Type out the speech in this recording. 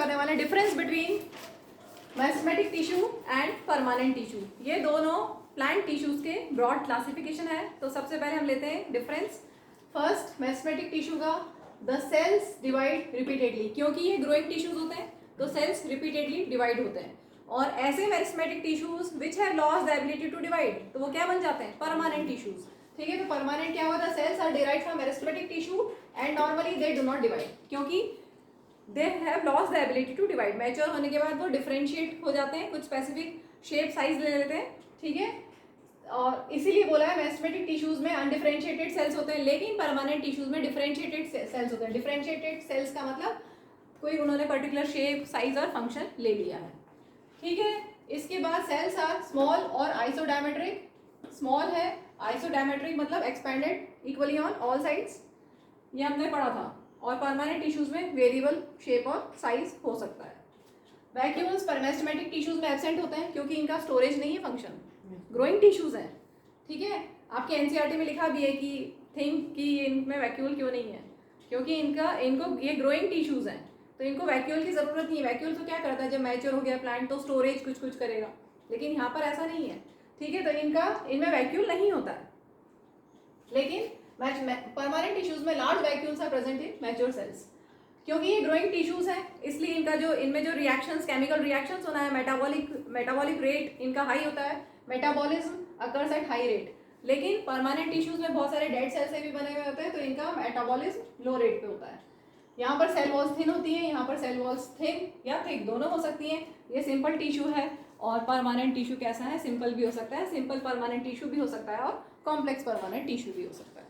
करने वाले हैं difference between meristematic tissue and permanent tissue. ये दोनों प्लांट टिश्यूज के ब्रॉड क्लासिफिकेशन है। तो सबसे पहले हम लेते हैं डिफरेंस। फर्स्ट मेरिस्टेमेटिक टिश्यू का, द सेल्स डिवाइड रिपीटेडली, क्योंकि ये ग्रोइंग टिश्यूज होते हैं तो सेल्स रिपीटेडली डिवाइड होते हैं। और ऐसे meristematic tissues which have lost the ability to divide, तो वो क्या बन जाते हैं? Permanent tissues. ठीक है, तो परमानेंट क्या होता है? Cells are derived from meristematic tissue and normally they do not divide, क्योंकि they have lost the ability to divide. Mature होने के बाद वो डिफरेंशिएट हो जाते हैं, कुछ स्पेसिफिक शेप साइज ले लेते हैं। ठीक है, और इसीलिए बोला है मेरिस्टेमेटिक टिश्यूज में अनडिफरेंशिएटेड सेल्स होते हैं, लेकिन परमानेंट टिश्यूज में डिफरेंशिएटेड सेल्स होते हैं। डिफरेंशिएटेड सेल्स का मतलब कोई उन्होंने पर्टिकुलर शेप साइज और फंक्शन ले लिया है। ठीक है, इसके बाद सेल्स आर स्मॉल और आइसोडायमेट्रिक। स्मॉल है, आइसोडायमेट्रिक मतलब expanded equally on all sides, ये हमने पढ़ा था। और परमानेंट टिश्यूज में वेरिएबल शेप और साइज हो सकता है। वैक्यूल्स मेरिस्टेमेटिक टिश्यूज में एब्सेंट होते हैं क्योंकि इनका स्टोरेज नहीं है फंक्शन, ग्रोइंग टिश्यूज हैं। ठीक है, आपके एनसीईआरटी में लिखा भी है कि थिंक कि इनमें वैक्यूल क्यों नहीं है, क्योंकि इनको ये ग्रोइंग टिश्यूज हैं तो इनको वैक्यूल की जरूरत नहीं है। वैक्यूल तो क्या करता है, जब मैच्योर हो गया प्लांट तो स्टोरेज कुछ करेगा, लेकिन यहाँ पर ऐसा नहीं है। ठीक है, तो इनमें वैक्यूल नहीं होता है, लेकिन परमानेंट टिश्यूज में large vacuoles are present in mature cells. क्योंकि ये ग्रोइंग टिश्यूज हैं इसलिए इनमें जो रिएक्शंस, केमिकल रिएक्शंस होना है, मेटाबॉलिक रेट इनका हाई होता है, metabolism occurs at high rate. लेकिन परमानेंट टिश्यूज में बहुत सारे डेड सेल्स से भी बने हुए होते हैं तो इनका मेटाबॉलिज्म लो रेट पे होता है। यहाँ पर सेल वॉल्स थिन होती है, यहाँ पर सेल वॉल्स थिन या थिक दोनों हो सकती हैं। ये सिंपल टिश्यू है और परमानेंट टिश्यू कैसा है? सिंपल भी हो सकता है, सिंपल परमानेंट टिश्यू भी हो सकता है और कॉम्प्लेक्स परमानेंट टिश्यू भी हो सकता है।